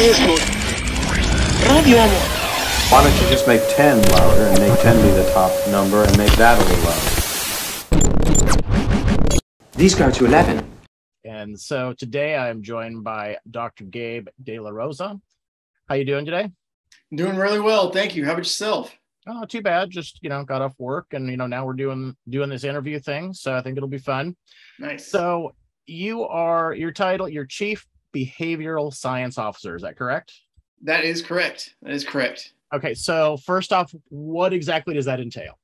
mismo. Radio Amor. Why don't you just make 10 louder and make 10 be the top number and make that a little louder? These go to 11. And so today I am joined by Dr. Gabe De La Rosa. How you doing today? I'm doing really well, thank you. How about yourself? Oh, not too bad. Just, got off work and, now we're doing this interview thing. So I think it'll be fun. Nice. So your title, you're Chief Behavioral Science Officer. Is that correct? That is correct. Okay. So first off, what exactly does that entail?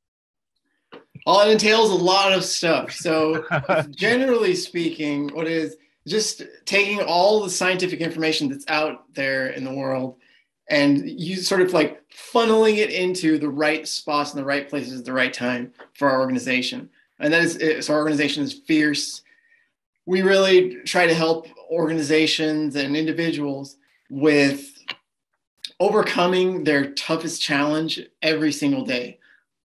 Well, it entails a lot of stuff. So generally speaking, what it is just taking all the scientific information that's out there in the world and you sort of like funneling it into the right spots in the right places at the right time for our organization. And that is, so our organization is Fierce. We really try to help organizations and individuals with overcoming their toughest challenge every single day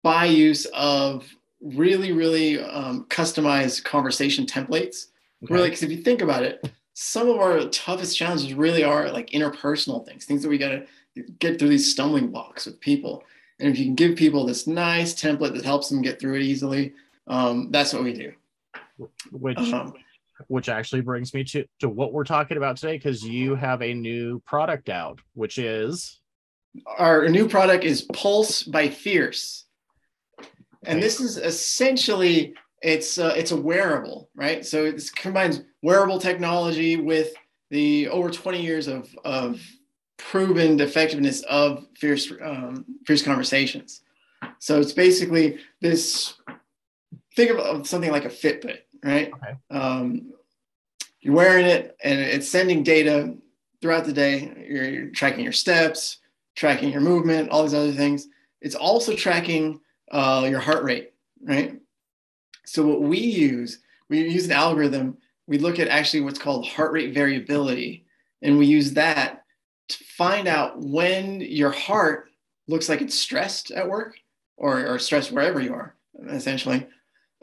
by use of really customized conversation templates. Okay. Really, because if you think about it, some of our toughest challenges really are like interpersonal things that we got to get through these stumbling blocks with people. And if you can give people this nice template that helps them get through it easily, that's what we do. Which actually brings me to what we're talking about today, because you have a new product out, which is? Our new product is Pulse by Fierce. And this is essentially, it's a wearable, right? So it combines wearable technology with the over 20 years of proven effectiveness of Fierce conversations. So it's basically this, think of something like a Fitbit, right? Okay. You're wearing it and it's sending data throughout the day. You're tracking your steps, tracking your movement, all these other things. It's also tracking your heart rate, right? So what we use an algorithm. We look at actually what's called heart rate variability, and we use that to find out when your heart looks like it's stressed at work or stressed wherever you are, essentially.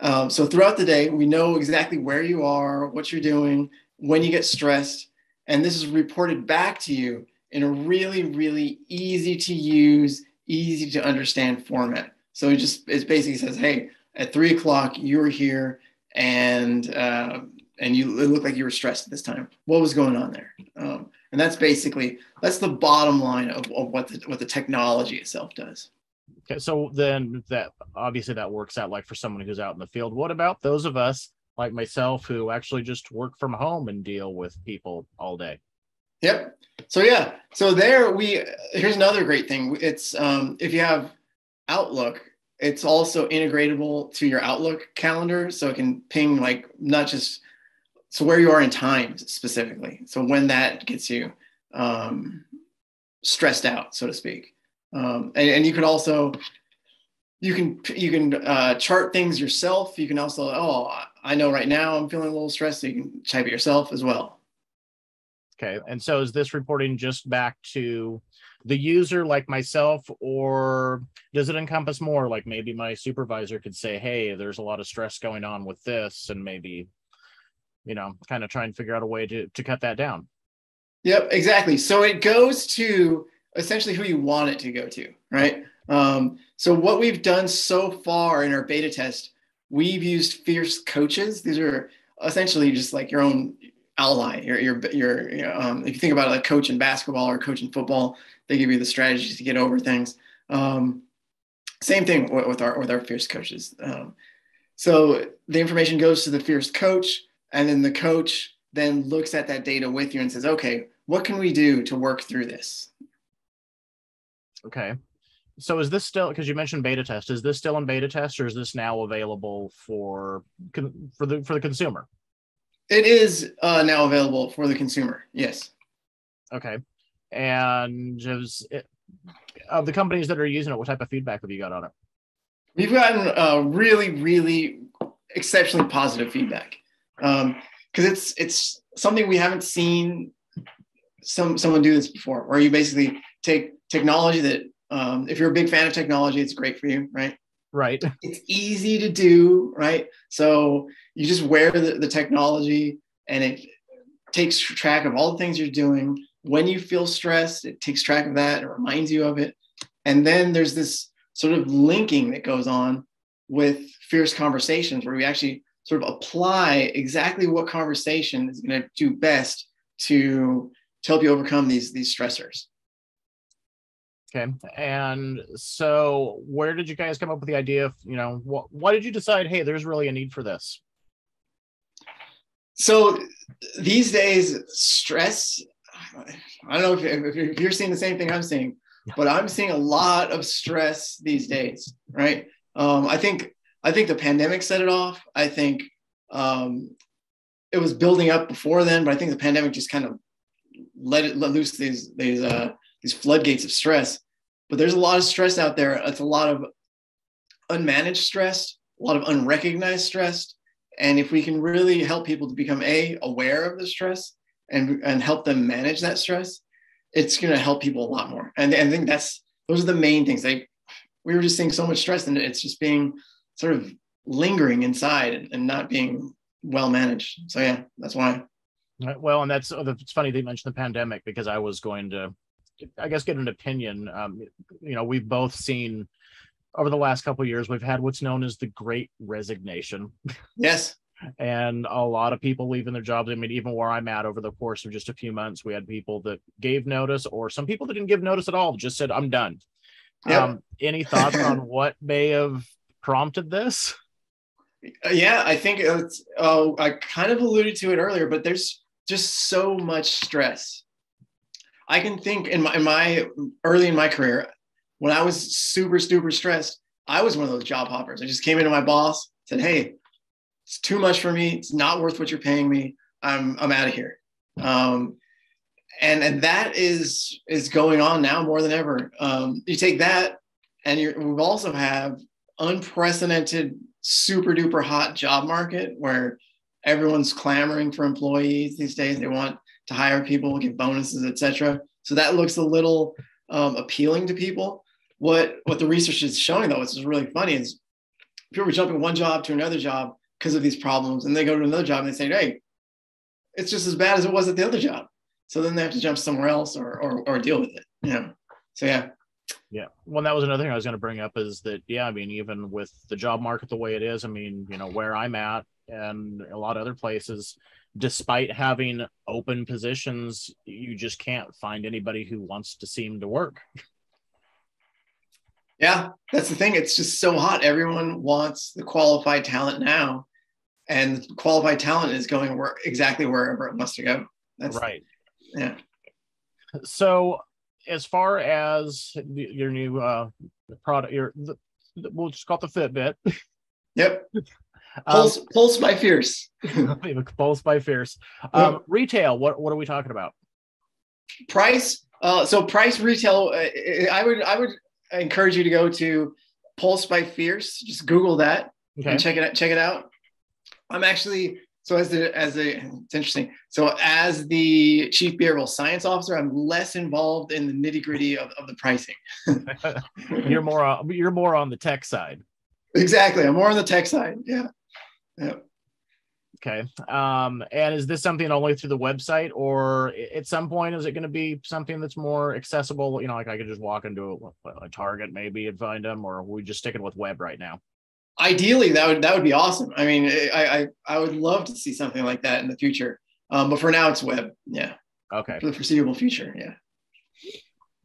So throughout the day, we know exactly where you are, what you're doing, when you get stressed, and this is reported back to you in a really easy to use, easy to understand format. So it basically says, hey, at 3 o'clock, you were here and it looked like you were stressed at this time. What was going on there? And that's the bottom line of what the technology itself does. Okay, so then that works out like for someone who's out in the field. What about those of us like myself who actually just work from home and deal with people all day? Yep. So here's another great thing. It's if you have Outlook, it's also integratable to your Outlook calendar, so it can ping like not just where you are in time specifically. So when that gets you stressed out, so to speak. And you can also chart things yourself. You can also, I know right now I'm feeling a little stressed, so you can type it yourself as well. Okay, and so is this reporting just back to the user like myself, or does it encompass more? Like maybe my supervisor could say, hey, there's a lot of stress going on with this, and maybe, kind of try and figure out a way to cut that down. Yep, exactly. So it goes to essentially who you want it to go to, right? So what we've done so far in our beta test, we've used Fierce coaches. These are essentially just like your own ally. If you think about it, like coach in basketball or coach in football, they give you the strategies to get over things. Same thing with our Fierce coaches. So the information goes to the Fierce coach, and then the coach then looks at that data with you and says, okay, what can we do to work through this? Okay. So is this still, because you mentioned beta test, is this still in beta test, or is this now available for the consumer? It is now available for the consumer. Yes. Okay. And of the companies that are using it, what type of feedback have you got on it? We've gotten really exceptionally positive feedback, because it's something we haven't seen someone do this before, where you basically take technology that, if you're a big fan of technology, it's great for you, right? Right. It's easy to do, right? So you just wear the technology and it takes track of all the things you're doing. when you feel stressed, it takes track of that, it reminds you of it. And then there's this sort of linking that goes on with fierce conversations where we actually sort of apply exactly what conversation is going to do best to help you overcome these stressors. Okay. And so where did you guys come up with the idea of, why did you decide, hey, there's really a need for this? So these days, stress, I don't know if you're seeing the same thing I'm seeing, but I'm seeing a lot of stress these days, right? I think the pandemic set it off. I think it was building up before then, but I think the pandemic just kind of let loose these floodgates of stress. But there's a lot of stress out there. It's a lot of unmanaged stress, a lot of unrecognized stress. And if we can really help people to become aware of the stress and help them manage that stress, it's going to help people a lot more. And I think those are the main things. We were just seeing so much stress, and it's just being sort of lingering inside and not being well managed. So yeah, that's why. Well, and it's funny they mentioned the pandemic, because I was going to, I guess, get an opinion. We've both seen over the last couple of years, we've had what's known as the Great Resignation. Yes. And a lot of people leaving their jobs. I mean, even where I'm at, over the course of just a few months, we had people that gave notice, or some people that didn't give notice at all, just said, I'm done. Yep. Any thoughts on what may have prompted this? Yeah, I think I kind of alluded to it earlier, but there's just so much stress. I can think in my early in my career, when I was super, super stressed, I was one of those job hoppers. I just came into my boss, said, hey, it's too much for me. It's not worth what you're paying me. I'm out of here. And that is going on now more than ever. You take that, and we also have unprecedented, super duper hot job market where everyone's clamoring for employees these days. They want to hire people, give bonuses, etc. So that looks a little appealing to people. What the research is showing, though, which is really funny, is people are jumping one job to another job because of these problems, and they go to another job and they say, hey, it's just as bad as it was at the other job. So then they have to jump somewhere else or deal with it. So yeah. Yeah. Well, that was another thing I was going to bring up, is that, yeah, I mean, even with the job market the way it is, I mean, where I'm at and a lot of other places, despite having open positions, you just can't find anybody who wants to seem to work. Yeah, that's the thing. It's just so hot. Everyone wants the qualified talent now, and the qualified talent is going exactly wherever it wants to go. That's right. Yeah. So as far as your new product, we'll just call it the Fitbit. Yep. Pulse by Fierce. Pulse by Fierce. Retail, what are we talking about? Price. So price retail, I would encourage you to go to Pulse by Fierce. Just Google that and check it out. I'm actually, so it's interesting. So as the Chief Behavioral Science Officer, I'm less involved in the nitty gritty of the pricing. You're more on the tech side. Exactly. I'm more on the tech side. Yeah. Yeah. Okay. And is this something only through the website, or at some point is it going to be something that's more accessible? Like I could just walk into a Target maybe and find them, or are we just sticking with web right now? Ideally, that would be awesome. I mean, I would love to see something like that in the future. But for now, it's web. Yeah. Okay. For the foreseeable future. Yeah.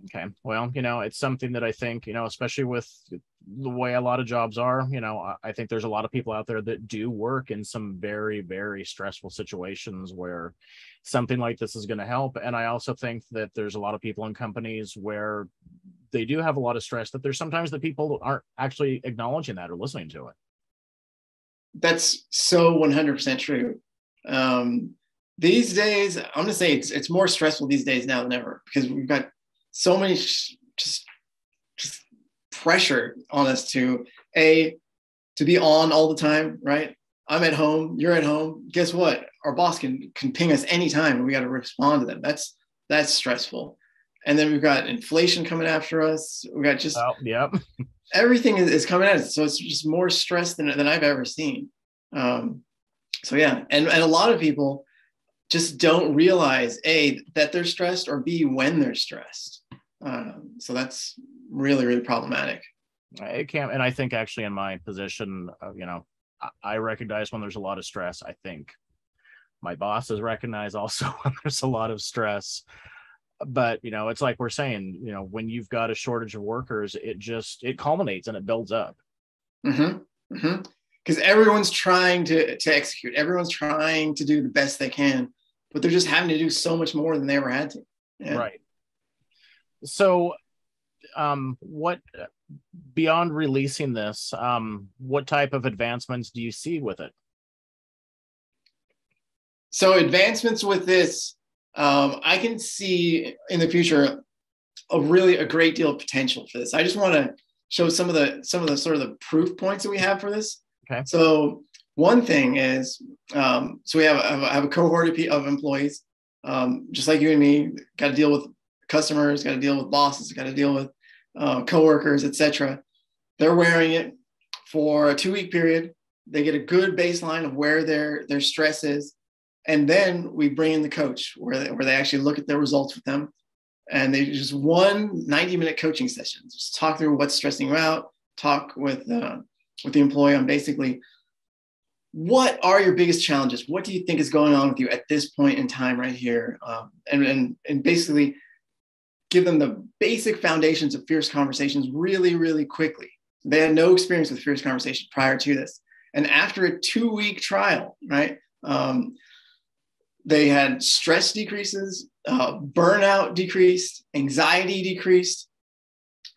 Okay. Well, it's something that I think, especially with the way a lot of jobs are, I think there's a lot of people out there that do work in some very, very stressful situations where something like this is going to help. And I also think that there's a lot of people in companies where they do have a lot of stress, that there's sometimes the people aren't actually acknowledging that or listening to it. That's so 100% true. These days, I'm going to say it's more stressful these days now than ever, because we've got so many just pressure on us to be on all the time, right? I'm at home, you're at home. Guess what? Our boss can ping us anytime, and we got to respond to them. That's stressful. And then we've got inflation coming after us. We got just everything is coming at us. So it's just more stress than I've ever seen. So yeah, and a lot of people, just don't realize A, that they're stressed, or B, when they're stressed. So that's really, really problematic. It can, and I think actually in my position, I recognize when there's a lot of stress. I think my bosses recognize also when there's a lot of stress. But it's like we're saying, when you've got a shortage of workers, it culminates and it builds up. Because everyone's trying to execute, everyone's trying to do the best they can, but they're just having to do so much more than they ever had to. Yeah. Right. So what, beyond releasing this, what type of advancements do you see with it? So advancements with this, I can see in the future a great deal of potential for this. I just want to show some of the sort of the proof points that we have for this. Okay. So one thing is, so we have a cohort of employees, just like you and me, got to deal with customers, got to deal with bosses, got to deal with coworkers, etc. They're wearing it for a 2-week period. They get a good baseline of where their stress is. And then we bring in the coach where they actually look at their results with them. And they just 90-minute coaching session. Just talk through what's stressing you out, talk with the employee on basically what are your biggest challenges? What do you think is going on with you at this point in time right here? And basically give them the basic foundations of fierce conversations really, really quickly. They had no experience with fierce conversation prior to this. And after a 2-week trial, right, they had stress decreases, burnout decreased, anxiety decreased,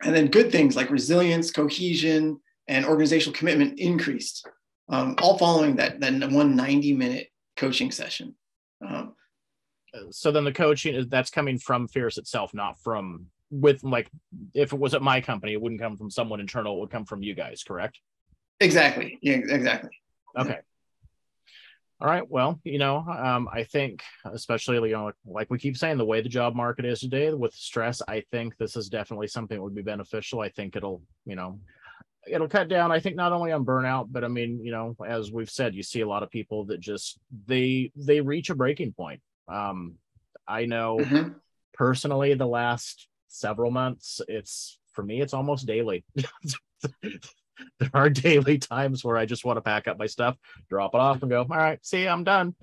and then good things like resilience, cohesion, and organizational commitment increased, all following that 90-minute coaching session. So then the coaching, that's coming from Fierce itself, not from if it was at my company, it wouldn't come from someone internal, it would come from you guys, correct? Exactly. Yeah, exactly. Okay. All right. Well, I think, especially, like we keep saying, the way the job market is today with stress, I think this is definitely something that would be beneficial. I think it'll cut down, I think, not only on burnout, but I mean, as we've said, you see a lot of people that just, they reach a breaking point. I know personally the last several months, for me, it's almost daily. There are daily times where I just want to pack up my stuff, drop it off, and go, all right, see, I'm done.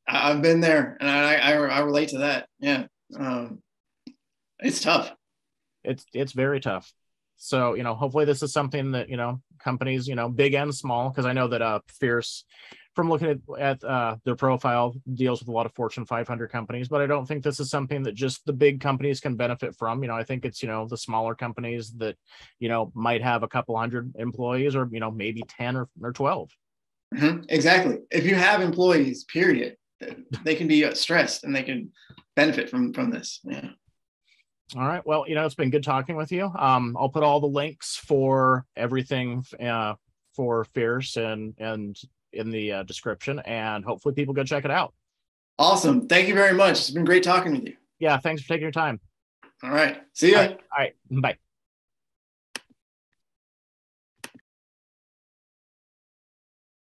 I've been there, and I relate to that. Yeah. It's tough. It's very tough. So, hopefully this is something that, companies, big and small, because I know that Fierce, from looking at their profile, deals with a lot of Fortune 500 companies, but I don't think this is something that just the big companies can benefit from. I think it's, the smaller companies that, might have a couple hundred employees, or, maybe 10 or 12. Exactly. If you have employees, period, they can be stressed and they can benefit from this. Yeah. All right. Well, it's been good talking with you. I'll put all the links for everything for Fierce and in the description, and hopefully people go check it out. Awesome. Thank you very much. It's been great talking with you. Yeah. Thanks for taking your time. All right. See ya. All right. Bye.